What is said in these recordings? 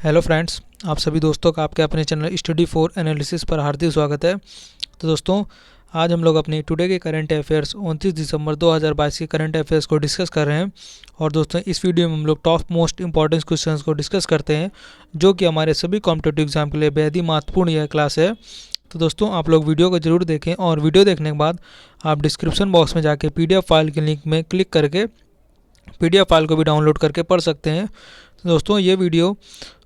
Hello friends, आप सभी दोस्तों का आपके अपने चैनल स्टडी फॉर एनालिसिस पर हार्दिक स्वागत है। तो दोस्तों, आज हम लोग अपने टुडे के करंट अफेयर्स 29 दिसंबर 2022 के करंट अफेयर्स को डिस्कस कर रहे हैं। और दोस्तों, इस वीडियो में हम लोग टॉप मोस्ट इंपॉर्टेंट क्वेश्चंस को डिस्कस करते हैं, जो कि हमारे सभी कॉम्पिटेटिव एग्जाम के लिए बेहद ही महत्वपूर्ण यह क्लास है। तो दोस्तों, आप लोग वीडियो को जरूर देखें और वीडियो देखने के बाद आप डिस्क्रिप्शन बॉक्स में जाके PDF फाइल के लिंक में क्लिक करके PDF फाइल को भी डाउनलोड करके पढ़ सकते हैं। तो दोस्तों, ये वीडियो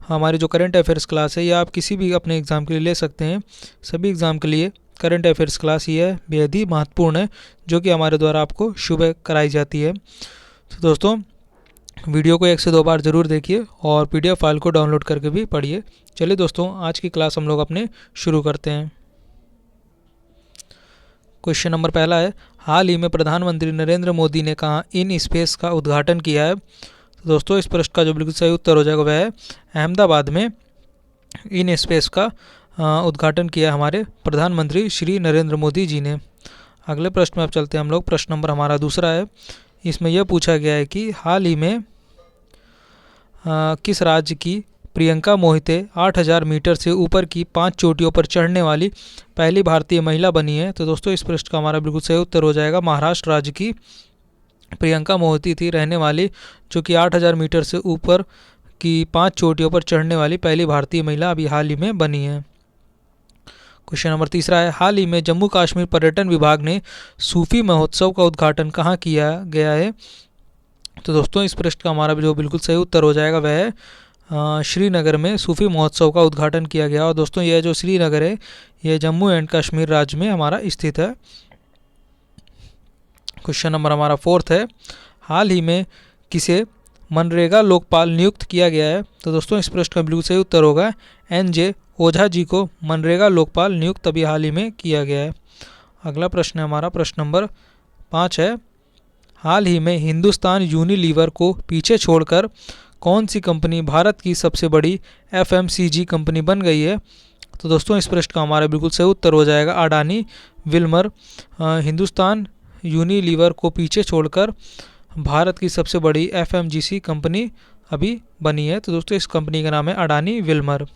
हमारी जो करंट अफेयर्स क्लास है, ये आप किसी भी अपने एग्ज़ाम के लिए ले सकते हैं। सभी एग्ज़ाम के लिए करंट अफेयर्स क्लास ये है बेहद ही महत्वपूर्ण है, जो कि हमारे द्वारा आपको सुबह कराई जाती है। तो दोस्तों, वीडियो को 1 से 2 बार ज़रूर देखिए और PDF फाइल को डाउनलोड करके भी पढ़िए। चलिए दोस्तों, आज की क्लास हम लोग अपने शुरू करते हैं। क्वेश्चन नंबर पहला है, हाल ही में प्रधानमंत्री नरेंद्र मोदी ने कहाँ इन स्पेस का उद्घाटन किया है? तो दोस्तों, इस प्रश्न का जो बिल्कुल सही उत्तर हो जाएगा वह है अहमदाबाद में इन स्पेस का उद्घाटन किया हमारे प्रधानमंत्री श्री नरेंद्र मोदी जी ने। अगले प्रश्न में अब चलते हैं हम लोग। प्रश्न नंबर हमारा दूसरा है, इसमें यह पूछा गया है कि हाल ही में किस राज्य की प्रियंका मोहिते 8000 मीटर से ऊपर की 5 चोटियों पर चढ़ने वाली पहली भारतीय महिला बनी है? तो दोस्तों, इस प्रश्न का हमारा बिल्कुल सही उत्तर हो जाएगा महाराष्ट्र राज्य की प्रियंका मोहिती थी रहने वाली, जो कि 8000 मीटर से ऊपर की 5 चोटियों पर चढ़ने वाली पहली भारतीय महिला अभी हाल ही में बनी है। क्वेश्चन नंबर तीसरा है, हाल ही में जम्मू कश्मीर पर्यटन विभाग ने सूफी महोत्सव का उद्घाटन कहाँ किया गया है? तो दोस्तों, इस प्रश्न का हमारा जो बिल्कुल सही उत्तर हो जाएगा वह है श्रीनगर में सूफी महोत्सव का उद्घाटन किया गया। और दोस्तों, यह जो श्रीनगर है यह जम्मू एंड कश्मीर राज्य में हमारा स्थित है। क्वेश्चन नंबर हमारा फोर्थ है, हाल ही में किसे मनरेगा लोकपाल नियुक्त किया गया है? तो दोस्तों, इस प्रश्न का बिल्कुल सही उत्तर होगा NJ ओझा जी को मनरेगा लोकपाल नियुक्त अभी हाल ही में किया गया है। अगला प्रश्न है हमारा प्रश्न नंबर 5 है, हाल ही में हिंदुस्तान यूनिलीवर को पीछे छोड़कर कौन सी कंपनी भारत की सबसे बड़ी FMCG कंपनी बन गई है? तो दोस्तों, इस प्रश्न का हमारा बिल्कुल सही उत्तर हो जाएगा अडानी विल्मर। हिंदुस्तान यूनिलीवर को पीछे छोड़कर भारत की सबसे बड़ी FMCG कंपनी अभी बनी है। तो दोस्तों, इस कंपनी का नाम है अडानी विल्मर।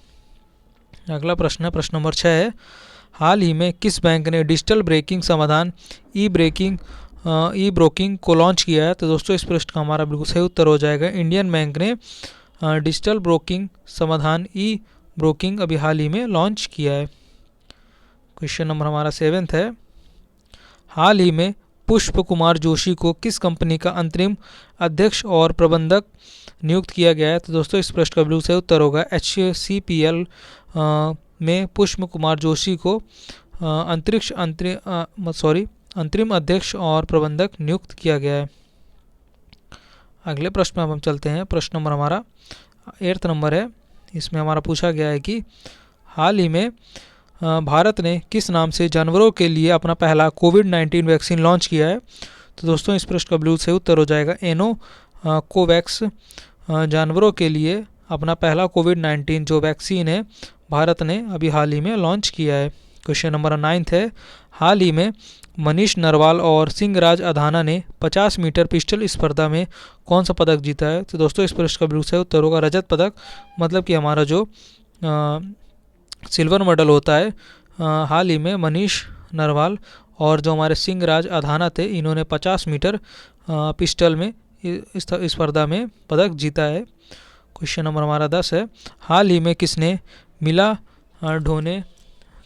अगला प्रश्न है प्रश्न नंबर 6 है, हाल ही में किस बैंक ने डिजिटल ब्रेकिंग समाधान ई ब्रोकिंग को लॉन्च किया है? तो दोस्तों, इस प्रश्न का हमारा बिल्कुल सही उत्तर हो जाएगा इंडियन बैंक ने डिजिटल ब्रोकिंग समाधान ई ब्रोकिंग अभी हाल ही में लॉन्च किया है। क्वेश्चन नंबर हमारा 7 है, हाल ही में पुष्प कुमार जोशी को किस कंपनी का अंतरिम अध्यक्ष और प्रबंधक नियुक्त किया गया है? तो दोस्तों, इस प्रश्न का बिल्कुल सही उत्तर होगा HCPL में पुष्प कुमार जोशी को अंतरिम अध्यक्ष और प्रबंधक नियुक्त किया गया है। अगले प्रश्न में अब हम चलते हैं। प्रश्न नंबर हमारा 8 नंबर है, इसमें हमारा पूछा गया है कि हाल ही में भारत ने किस नाम से जानवरों के लिए अपना पहला कोविड-19 वैक्सीन लॉन्च किया है? तो दोस्तों, इस प्रश्न का बिल्कुल सही उत्तर हो जाएगा कोवैक्स। जानवरों के लिए अपना पहला कोविड-19 जो वैक्सीन है भारत ने अभी हाल ही में लॉन्च किया है। क्वेश्चन नंबर 9 है, हाल ही में मनीष नरवाल और सिंहराज अधाना ने 50 मीटर पिस्टल स्पर्धा में कौन सा पदक जीता है? तो दोस्तों, इस प्रश्न का बिल्कुल सही उत्तर होगा रजत पदक। मतलब कि हमारा जो सिल्वर मेडल होता है हाल ही में मनीष नरवाल और जो हमारे सिंहराज अधाना थे, इन्होंने 50 मीटर पिस्टल में इस स्पर्धा में पदक जीता है। क्वेश्चन नंबर हमारा 10 है, हाल ही में किसने मिला ढोने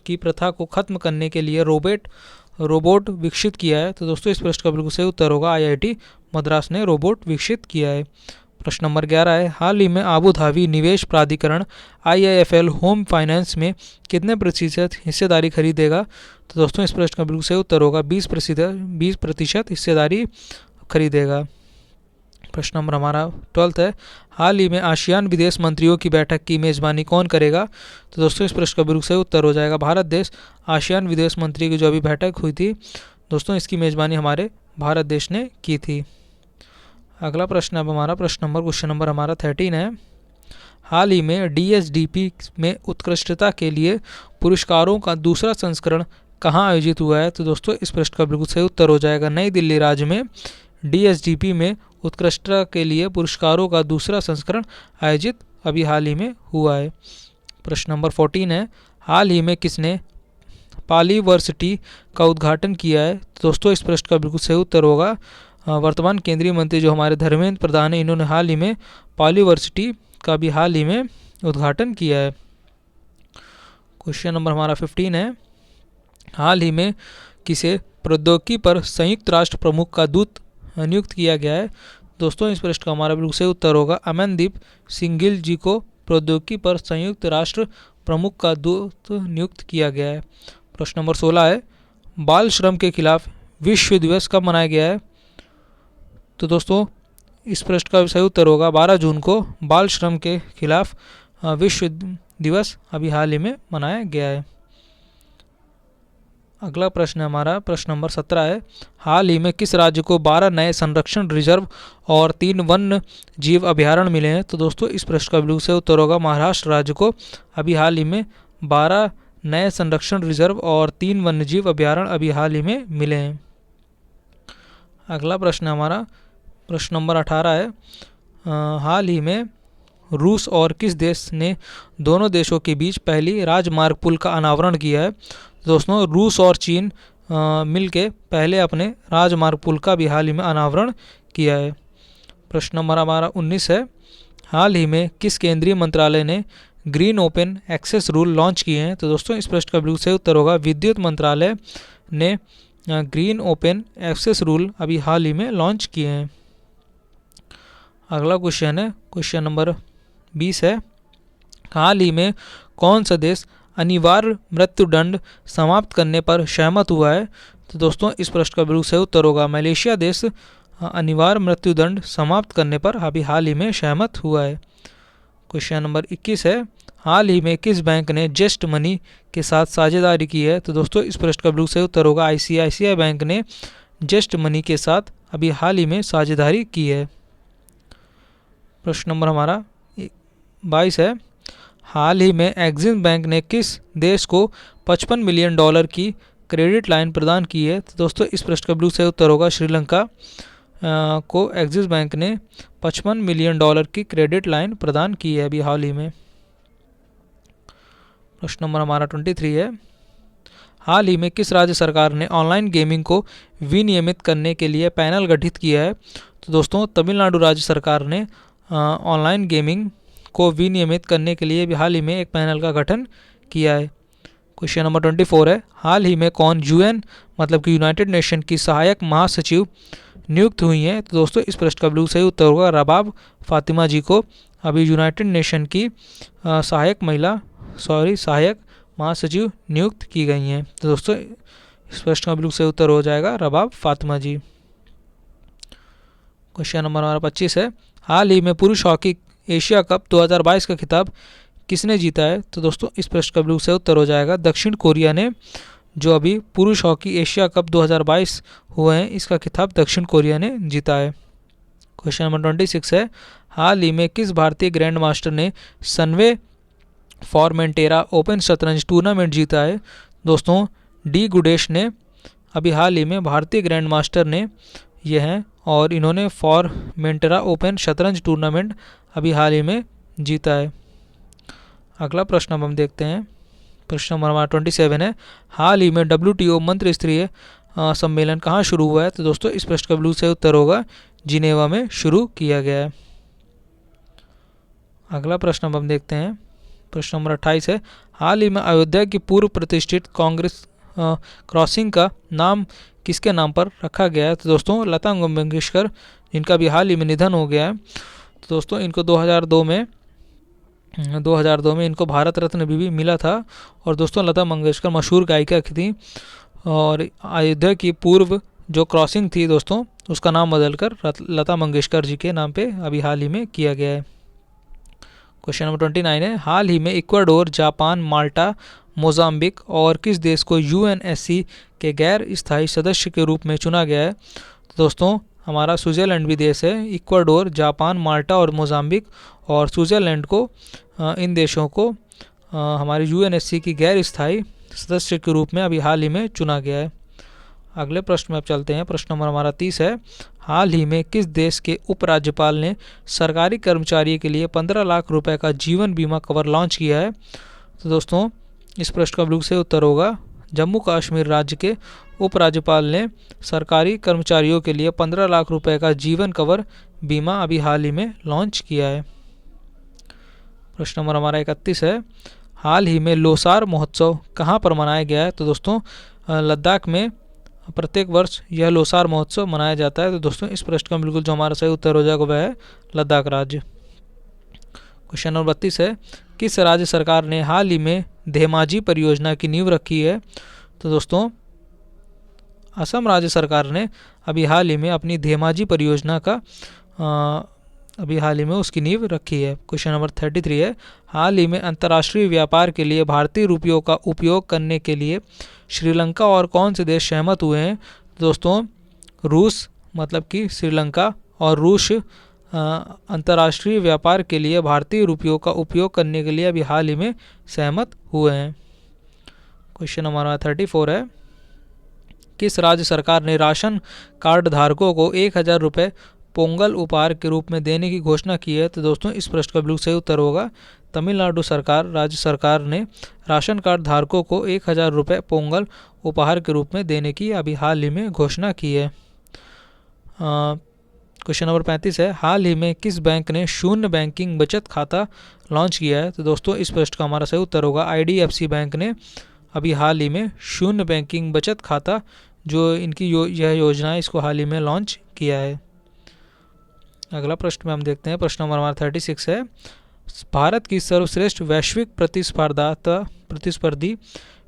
की प्रथा को ख़त्म करने के लिए रोबोट विकसित किया है? तो दोस्तों, इस प्रश्न का बिल्कुल सही उत्तर होगा IIT मद्रास ने रोबोट विकसित किया है। प्रश्न नंबर 11 है, हाल ही में आबू धाबी निवेश प्राधिकरण IIFL होम फाइनेंस में कितने प्रतिशत हिस्सेदारी खरीदेगा? तो दोस्तों, इस प्रश्न का बिल्कुल सही उत्तर होगा 20% हिस्सेदारी खरीदेगा। प्रश्न नंबर हमारा 12 है, हाल ही में आसियान विदेश मंत्रियों की बैठक की मेज़बानी कौन करेगा? तो दोस्तों, इस प्रश्न का बिल्कुल सही उत्तर हो जाएगा भारत देश। आसियान विदेश मंत्री की जो अभी बैठक हुई थी दोस्तों, इसकी मेज़बानी हमारे भारत देश ने की थी। अगला प्रश्न अब हमारा क्वेश्चन नंबर हमारा 13 है, हाल ही में DSDP में उत्कृष्टता के लिए पुरस्कारों का दूसरा संस्करण कहाँ आयोजित हुआ है? तो दोस्तों, इस प्रश्न का बिल्कुल सही उत्तर हो जाएगा नई दिल्ली राज्य में DSDP में उत्कृष्टता के लिए पुरस्कारों का दूसरा संस्करण आयोजित अभी हाल ही में हुआ है। प्रश्न नंबर 14 है, हाल ही में किसने पॉलीवर्सिटी का उद्घाटन किया है? तो दोस्तों इस प्रश्न का बिल्कुल सही उत्तर होगा वर्तमान केंद्रीय मंत्री जो हमारे धर्मेंद्र प्रधान है, इन्होंने हाल ही में पॉलीवर्सिटी का भी हाल ही में उद्घाटन किया है। क्वेश्चन नंबर हमारा 15 है, हाल ही में किसे प्रौद्योगिकी पर संयुक्त राष्ट्र प्रमुख का दूत नियुक्त किया गया है? दोस्तों इस प्रश्न का हमारा बिल्कुल सही उत्तर होगा अमनदीप सिंह गिल जी को प्रौद्योगिकी पर संयुक्त राष्ट्र प्रमुख का दूत नियुक्त किया गया है। प्रश्न नंबर 16 है, बाल श्रम के खिलाफ विश्व दिवस कब मनाया गया है? तो दोस्तों इस प्रश्न का सही उत्तर होगा 12 जून को बाल श्रम के खिलाफ विश्व दिवस अभी हाल ही में मनाया गया है। अगला प्रश्न हमारा प्रश्न नंबर 17 है, हाल ही में किस राज्य को 12 नए संरक्षण रिजर्व और 3 वन्य जीव अभयारण्य मिले हैं? तो दोस्तों इस प्रश्न का बिल्कुल सही उत्तर होगा महाराष्ट्र राज्य को अभी हाल ही में 12 नए संरक्षण रिजर्व और 3 वन्य जीव अभयारण्य अभी हाल ही में मिले हैं। अगला प्रश्न हमारा प्रश्न नंबर 18 है, हाल ही में रूस और किस देश ने दोनों देशों के बीच पहली राजमार्ग पुल का अनावरण किया है? दोस्तों रूस और चीन मिलके पहले अपने राजमार्ग पुल का भी हाल ही में अनावरण किया है। प्रश्न नंबर हमारा 19 है, हाल ही में किस केंद्रीय मंत्रालय ने green open access rule launch किए हैं? तो दोस्तों इस प्रश्न का बिल्कुल सही उत्तर होगा विद्युत मंत्रालय ने ग्रीन ओपन एक्सेस रूल अभी हाल ही में लॉन्च किए हैं। अगला क्वेश्चन है क्वेश्चन नंबर 20 है, हाल ही में कौन सा देश अनिवार्य मृत्युदंड समाप्त करने पर सहमत हुआ है? तो दोस्तों इस प्रश्न का बिल्कुल सही उत्तर होगा मलेशिया देश अनिवार्य मृत्युदंड समाप्त करने पर अभी हाल ही में सहमत हुआ है। क्वेश्चन नंबर 21 है, हाल ही में किस बैंक ने जेस्ट मनी के साथ साझेदारी की है? तो दोस्तों इस प्रश्न का बिल्कुल सही उत्तर होगा ICICI बैंक ने जेस्ट मनी के साथ अभी हाल ही में साझेदारी की है। प्रश्न नंबर हमारा 22 है, हाल ही में एक्सिस बैंक ने किस देश को $55 मिलियन की क्रेडिट लाइन प्रदान की है? तो दोस्तों इस प्रश्न का बिल्कुल सही उत्तर होगा श्रीलंका को एक्सिस बैंक ने $55 मिलियन की क्रेडिट लाइन प्रदान की है अभी हाल ही में। प्रश्न नंबर हमारा 23 है, हाल ही में किस राज्य सरकार ने ऑनलाइन गेमिंग को विनियमित करने के लिए पैनल गठित किया है? तो दोस्तों तमिलनाडु राज्य सरकार ने ऑनलाइन गेमिंग को विनियमित करने के लिए भी हाल ही में एक पैनल का गठन किया है। क्वेश्चन नंबर 24 है, हाल ही में कौन UN मतलब कि यूनाइटेड नेशन की सहायक महासचिव नियुक्त हुई हैं? तो दोस्तों इस प्रश्न का बिल्कुल सही उत्तर होगा रबाब फातिमा जी को अभी यूनाइटेड नेशन की सहायक महासचिव नियुक्त की गई हैं। तो दोस्तों इस प्रश्न का बिल्कुल सही उत्तर हो जाएगा रबाब फातिमा जी। क्वेश्चन नंबर हमारा 25 है, हाल ही में पुरुष हॉकी एशिया कप 2022 का खिताब किसने जीता है? तो दोस्तों इस प्रश्न का बिल्कुल सही उत्तर हो जाएगा दक्षिण कोरिया ने, जो अभी पुरुष हॉकी एशिया कप 2022 हुए हैं इसका खिताब दक्षिण कोरिया ने जीता है। क्वेश्चन नंबर 26 है, हाल ही में किस भारतीय ग्रैंड मास्टर ने सनवे फॉर्मेंटेरा ओपन शतरंज टूर्नामेंट जीता है? दोस्तों डी गुडेश ने अभी हाल ही में भारतीय ग्रैंड मास्टर ने ये हैं और इन्होंने फॉर्मेंटेरा ओपन शतरंज टूर्नामेंट अभी हाल ही में जीता है। अगला प्रश्न अब हम देखते हैं, प्रश्न नंबर हमारा 27 है, हाल ही में WTO मंत्री स्तरीय सम्मेलन कहाँ शुरू हुआ है? तो दोस्तों इस प्रश्न का बिल्कुल सही उत्तर होगा जिनेवा में शुरू किया गया है। अगला प्रश्न अब हम देखते हैं, प्रश्न नंबर 28 है, हाल ही में अयोध्या की पूर्व प्रतिष्ठित कांग्रेस क्रॉसिंग का नाम किसके नाम पर रखा गया है? तो दोस्तों लता मंगेशकर, जिनका भी हाल ही में निधन हो गया है। तो दोस्तों इनको 2002 में इनको भारत रत्न भी मिला था। और दोस्तों लता मंगेशकर मशहूर गायिका थी और अयोध्या की पूर्व जो क्रॉसिंग थी दोस्तों उसका नाम बदलकर लता मंगेशकर जी के नाम पे अभी हाल ही में किया गया है। क्वेश्चन नंबर 29 है, हाल ही में इक्वाडोर, जापान, माल्टा, मोजाम्बिक और किस देश को UNSC के गैर स्थायी सदस्य के रूप में चुना गया है? तो दोस्तों हमारा स्विट्ज़रलैंड भी देश है। इक्वाडोर, जापान, माल्टा और मोजाम्बिक और स्विट्ज़रलैंड को इन देशों को हमारी UNSC की गैर स्थायी सदस्य के रूप में अभी हाल ही में चुना गया है। अगले प्रश्न में अब चलते हैं। प्रश्न नंबर हमारा 30 है। हाल ही में किस देश के उपराज्यपाल ने सरकारी कर्मचारी के लिए 15 लाख रुपए का जीवन बीमा कवर लॉन्च किया है? तो दोस्तों इस प्रश्न का बिल्कुल सही उत्तर होगा जम्मू कश्मीर राज्य के उपराज्यपाल ने सरकारी कर्मचारियों के लिए 15 लाख रुपए का जीवन कवर बीमा अभी हाल ही में लॉन्च किया है। प्रश्न नंबर हमारा 31 है। हाल ही में लोसार महोत्सव कहाँ पर मनाया गया है? तो दोस्तों लद्दाख में प्रत्येक वर्ष यह लोसार महोत्सव मनाया जाता है। तो दोस्तों इस प्रश्न का बिल्कुल जो हमारा सही उत्तर हो जाएगा वह है लद्दाख राज्य। क्वेश्चन नंबर 32 है। किस राज्य सरकार ने हाल ही में धेमाजी परियोजना की नींव रखी है? तो दोस्तों असम राज्य सरकार ने अभी हाल ही में अपनी धेमाजी परियोजना का अभी हाल ही में उसकी नींव रखी है। क्वेश्चन नंबर 33 है। हाल ही में अंतर्राष्ट्रीय व्यापार के लिए भारतीय रुपयों का उपयोग करने के लिए श्रीलंका और कौन से देश सहमत हुए हैं? दोस्तों रूस मतलब कि श्रीलंका और रूस अंतर्राष्ट्रीय व्यापार के लिए भारतीय रुपयों का उपयोग करने के लिए अभी हाल ही में सहमत हुए हैं। क्वेश्चन नंबर 34 है। किस राज्य सरकार ने राशन कार्ड धारकों को 1000 रुपये पोंगल उपहार के रूप में देने की घोषणा की है? तो दोस्तों इस प्रश्न का बिल्कुल सही उत्तर होगा तमिलनाडु सरकार राज्य सरकार ने राशन कार्ड धारकों को 1000 रुपये पोंगल उपहार के रूप में देने की अभी हाल ही में घोषणा की है। क्वेश्चन नंबर 35 है। हाल ही में किस बैंक ने शून्य बैंकिंग बचत खाता लॉन्च किया है? तो दोस्तों इस प्रश्न का हमारा सही उत्तर होगा IDFC बैंक ने अभी हाल ही में शून्य बैंकिंग बचत खाता जो इनकी यह योजना है इसको हाल ही में लॉन्च किया है। अगला प्रश्न में हम देखते हैं। प्रश्न नंबर हमारा 36 है। भारत की सर्वश्रेष्ठ वैश्विक प्रतिस्पर्धी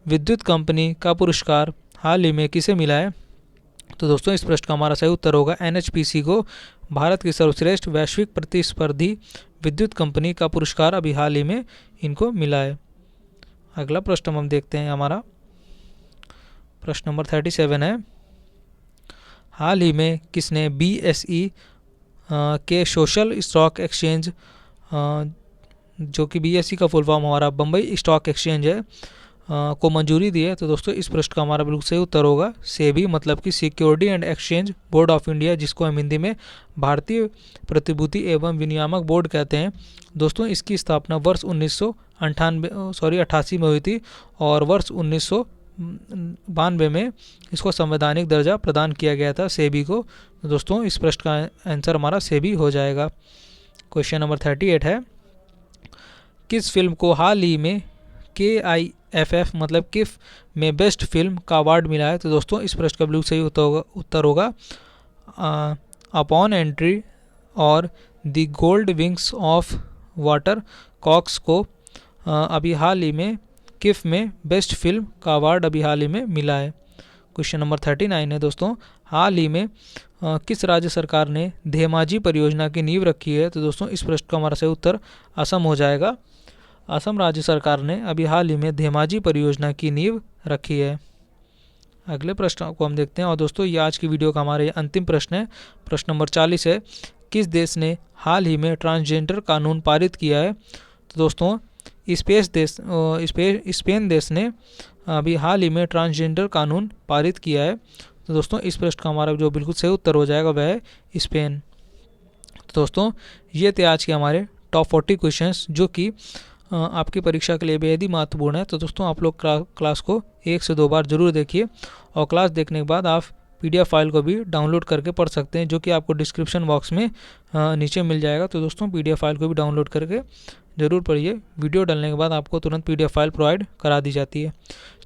विद्युत कंपनी का पुरस्कार हाल ही में किसे मिला है? तो दोस्तों इस प्रश्न का हमारा सही उत्तर होगा NHPC को भारत की सर्वश्रेष्ठ वैश्विक प्रतिस्पर्धी विद्युत कंपनी का पुरस्कार अभी हाल ही में इनको मिला है। अगला प्रश्न हम देखते हैं। हमारा प्रश्न नंबर 37 है। हाल ही में किसने BSE के सोशल स्टॉक एक्सचेंज जो कि BSE का फुल फॉर्म हमारा बम्बई स्टॉक एक्सचेंज है को मंजूरी दी है? तो दोस्तों इस प्रश्न का हमारा बिल्कुल सही उत्तर होगा सेबी मतलब कि security and exchange board of India जिसको हम हिंदी में भारतीय प्रतिभूति एवं विनियामक बोर्ड कहते हैं। दोस्तों इसकी स्थापना वर्ष 1988 में हुई थी और वर्ष 1992 में इसको संवैधानिक दर्जा प्रदान किया गया था सेबी को। तो दोस्तों इस प्रश्न का आंसर हमारा सेबी हो जाएगा। क्वेश्चन नंबर 38 है। किस फिल्म को हाल ही में KIFF मतलब किफ में बेस्ट फिल्म का अवार्ड मिला है? तो दोस्तों इस प्रश्न का बिल्कुल सही उत्तर होगा अपॉन एंट्री और the gold wings of water cocks को अभी हाल ही में किफ में बेस्ट फिल्म का अवार्ड अभी हाल ही में मिला है। क्वेश्चन नंबर 39 है दोस्तों। हाल ही में किस राज्य सरकार ने धेमाजी परियोजना की नींव रखी है? तो दोस्तों इस प्रश्न का हमारा सही उत्तर असम हो जाएगा। असम राज्य सरकार ने अभी हाल ही में धेमाजी परियोजना की नींव रखी है। अगले प्रश्न को हम देखते हैं और दोस्तों ये आज की वीडियो का हमारा अंतिम प्रश्न है। प्रश्न नंबर 40 है। किस देश ने हाल ही में ट्रांसजेंडर कानून पारित किया है? तो दोस्तों स्पेन देश ने अभी हाल ही में ट्रांसजेंडर कानून पारित किया है। तो दोस्तों इस प्रश्न का हमारा जो बिल्कुल सही उत्तर हो जाएगा वह है स्पेन। तो दोस्तों ये थे आज के हमारे टॉप 40 क्वेश्चंस जो कि आपकी परीक्षा के लिए बेहद ही महत्वपूर्ण है। तो दोस्तों आप लोग क्लास को 1 से 2 बार ज़रूर देखिए और क्लास देखने के बाद आप PDF फाइल को भी डाउनलोड करके पढ़ सकते हैं जो कि आपको डिस्क्रिप्शन बॉक्स में नीचे मिल जाएगा। तो दोस्तों PDF फाइल को भी डाउनलोड करके ज़रूर पढ़िए। वीडियो डालने के बाद आपको तुरंत PDF फाइल प्रोवाइड करा दी जाती है।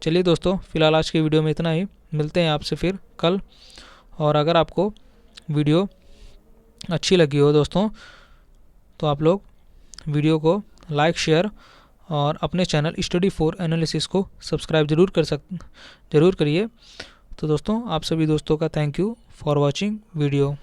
चलिए दोस्तों फिलहाल आज की वीडियो में इतना ही। मिलते हैं आपसे फिर कल। और अगर आपको वीडियो अच्छी लगी हो दोस्तों तो आप लोग वीडियो को लाइक शेयर और अपने चैनल स्टडी फॉर एनालिसिस को सब्सक्राइब जरूर करिए। तो दोस्तों आप सभी दोस्तों का thank you for watching video.